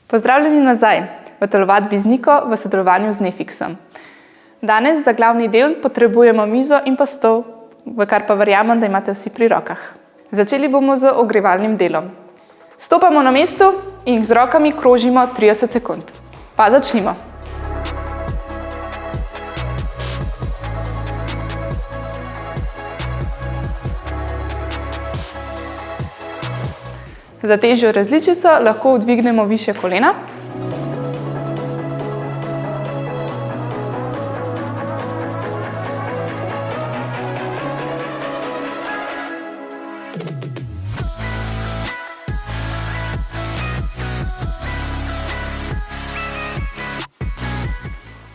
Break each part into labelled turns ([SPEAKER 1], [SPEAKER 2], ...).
[SPEAKER 1] Pozdravljeni nazaj v telovadbi z Niko v sodelovanju z Nefixom. Danes za glavni del potrebujemo mizo in pa stol, v kar pa verjamem, da imate vsi pri rokah. Začeli bomo z ogrevalnim delom. Stopamo na mestu in z rokami krožimo 30 sekund. Pa začnimo. Za težjo različico lahko dvignemo višje kolena.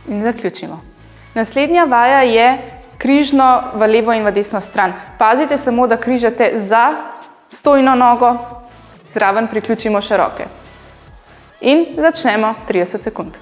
[SPEAKER 1] In zaključimo. Naslednja vaja je križno v levo in v desno stran. Pazite samo, da križate za stojno nogo, zraven priključimo še roke. In začnemo 30 sekund.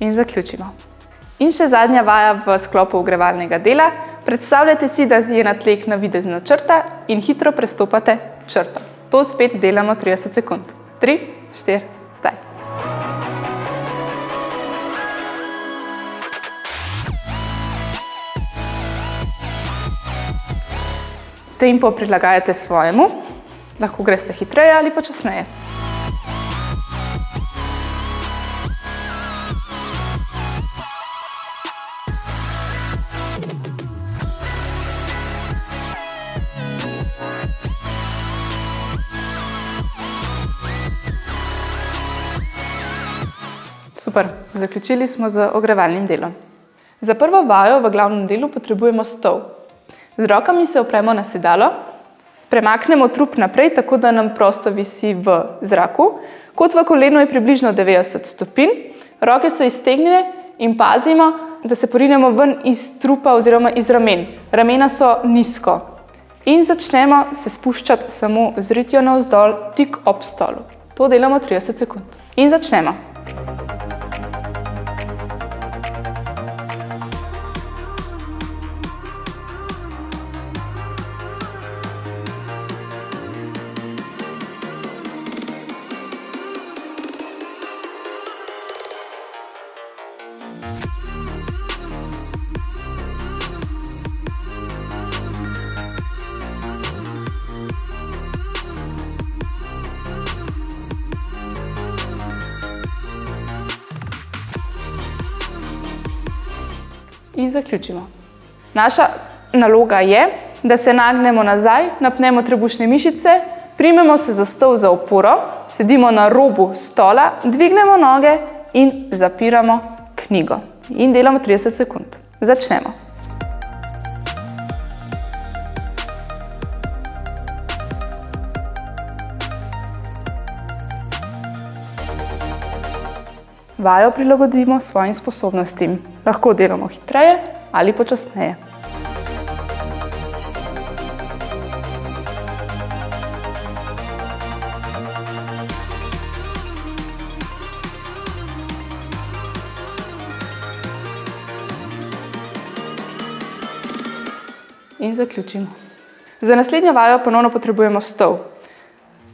[SPEAKER 1] In zaključimo. In še zadnja vaja v sklopu ogrevalnega dela. Predstavljajte si, da je na tleh navidezna črta in hitro prestopate črto. To spet delamo 30 sekund. 3, 4, zdaj. Tempo prilagajate svojemu. Lahko greste hitreje ali počasneje. Super, zaključili smo z ogrevalnim delom. Za prvo vajo v glavnem delu potrebujemo stol. Z rokami se opremo na sedalo, premaknemo trup naprej, tako da nam prosto visi v zraku. Kot v kolenu je približno 90 stopinj, roke so iztegnjene in pazimo, da se porinemo ven iz trupa oziroma iz ramen. Ramena so nizko. In začnemo se spuščati samo z ritjo navzdol, tik ob stolu. To delamo 30 sekund. In začnemo. In zaključimo. Naša naloga je, da se nagnemo nazaj, napnemo trebušne mišice, primemo se za stol za oporo, sedimo na robu stola, dvignemo noge in zapiramo knjigo. In delamo 30 sekund. Začnemo. Vajo prilagodimo svojim sposobnostim. Lahko delamo hitreje ali počasneje. In zaključimo. Za naslednjo vajo ponovno potrebujemo stol.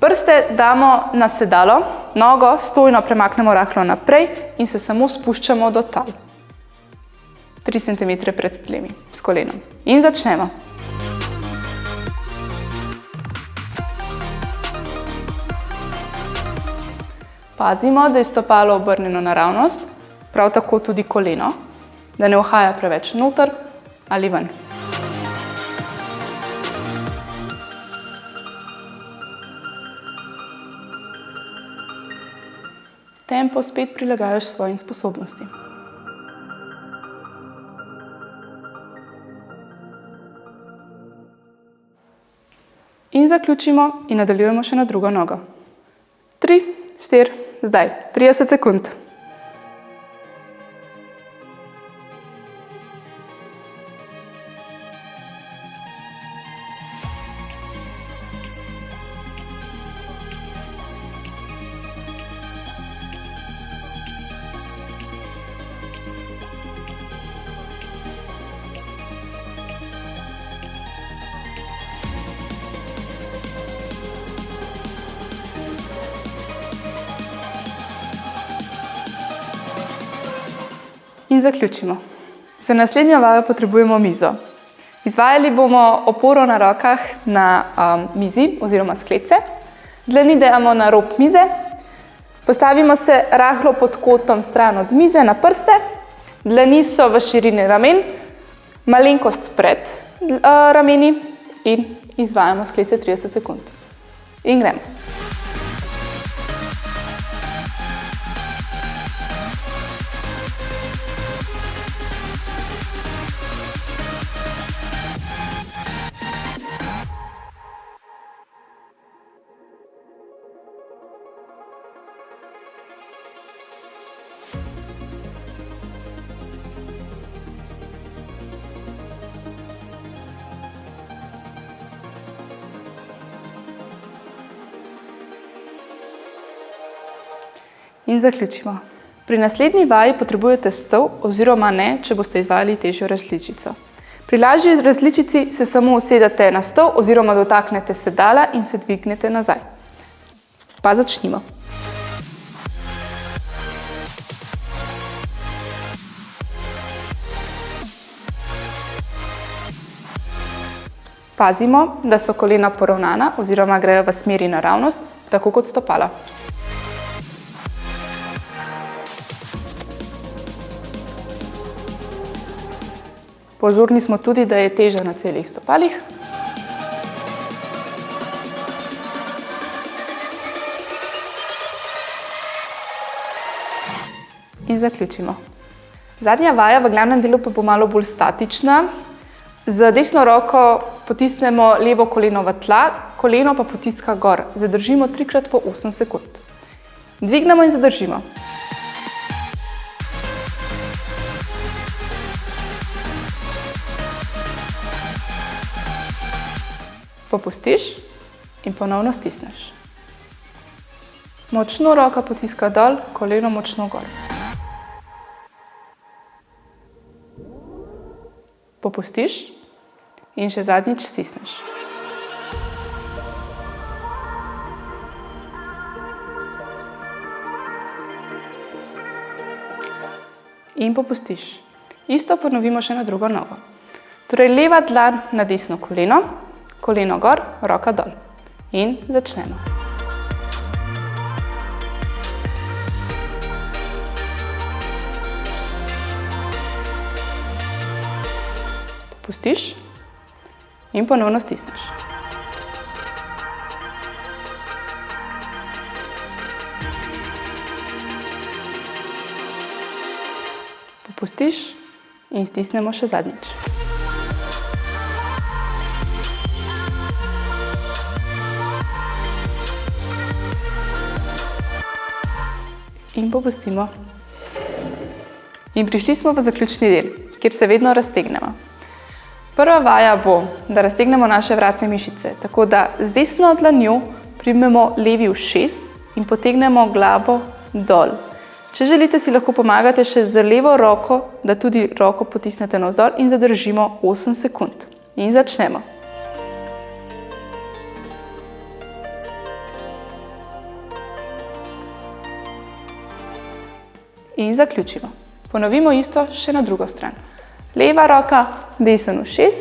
[SPEAKER 1] Prste damo na sedalo, nogo stojno premaknemo rahlo naprej in se samo spuščamo do tal. 3 cm pred tlemi, s kolenom. In začnemo. Pazimo, da je stopalo obrnjeno naravnost, prav tako tudi koleno, da ne uhaja preveč noter ali ven. Tempo spet prilagajaš svojim sposobnostim. In zaključimo in nadaljujemo še na drugo nogo. 3, 4, zdaj 30 sekund. In zaključimo. Za naslednjo vajo potrebujemo mizo. Izvajali bomo oporo na rokah na mizi oziroma sklece. Dlani dajemo na rob mize. Postavimo se rahlo pod kotom stran od mize na prste. Dlani so v širini ramen, malenkost pred rameni in izvajamo sklece 30 sekund. In gremo. In zaključimo. Pri naslednji vaji potrebujete stol oziroma ne, če boste izvajali težjo različico. Pri lažji različici se samo usedete na stol oziroma dotaknete sedala in se dvignete nazaj. Pa začnimo. Pazimo, da so kolena poravnana oziroma grejo v smeri naravnost, tako kot stopala. Pozorni smo tudi, da je teža na celih stopalih. In zaključimo. Zadnja vaja v glavnem delu pa bo malo bolj statična. Z desno roko potisnemo levo koleno v tla, koleno pa potiska gor. Zadržimo 3x po 8 sekund. Dvignemo in zadržimo. Popustiš in ponovno stisneš. Močno roka potiska dol, koleno močno gor. Popustiš in še zadnjič stisneš. In popustiš. Isto ponovimo še na drugo nogo. Torej leva dlan na desno koleno, koleno gor, roka dol. In začnemo. Pustiš in ponovno stisneš. Popustiš in stisnemo še zadnjič. In popustimo. In prišli smo v zaključni del, kjer se vedno raztegnemo. Prva vaja bo, da raztegnemo naše vratne mišice, tako da z desno dlanjo primemo levi ušes in potegnemo glavo dol. Če želite, si lahko pomagate še z levo roko, da tudi roko potisnete navzdol in zadržimo 8 sekund. In začnemo. In zaključimo. Ponovimo isto še na drugo stran. Leva roka, desen ušes,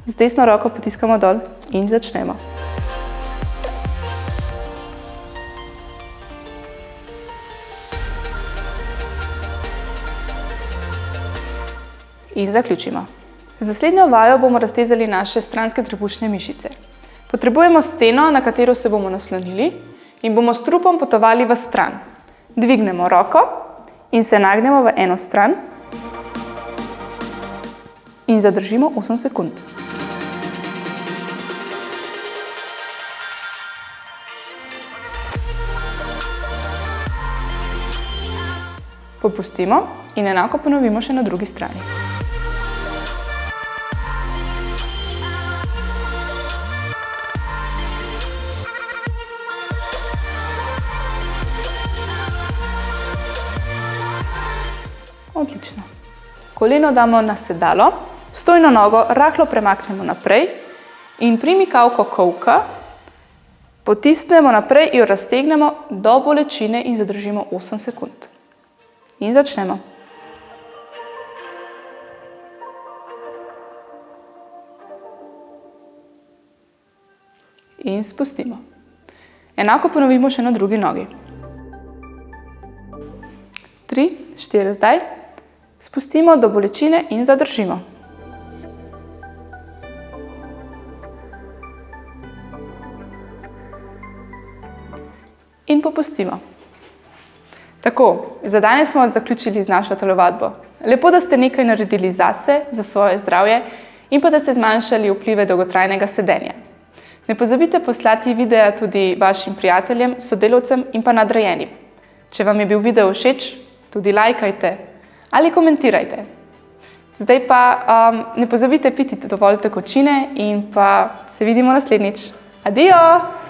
[SPEAKER 1] z desno roko potiskamo dol in začnemo. In zaključimo. Z naslednjo vajo bomo raztezali naše stranske trebušne mišice. Potrebujemo steno, na katero se bomo naslonili in bomo s trupom potovali v stran. Dvignemo roko in se nagnemo v eno stran in zadržimo 8 sekund. Popustimo in enako ponovimo še na drugi strani. Odlično. Koleno damo na sedalo, stojno nogo rahlo premaknemo naprej in primikavko kolka potisnemo naprej in jo raztegnemo do bolečine in zadržimo 8 sekund. In začnemo. In spustimo. Enako ponovimo še na drugi nogi. 3, 4 zdaj. Spustimo do bolečine in zadržimo. In popustimo. Tako, za danes smo zaključili z našo telovadbo. Lepo, da ste nekaj naredili zase, za svoje zdravje in pa da ste zmanjšali vplive dolgotrajnega sedenja. Ne pozabite poslati videa tudi vašim prijateljem, sodelavcem in pa nadrejenim. Če vam je bil video všeč, tudi lajkajte ali komentirajte. Zdaj pa ne pozabite piti dovolj tekočine in pa se vidimo naslednjič. Adijo!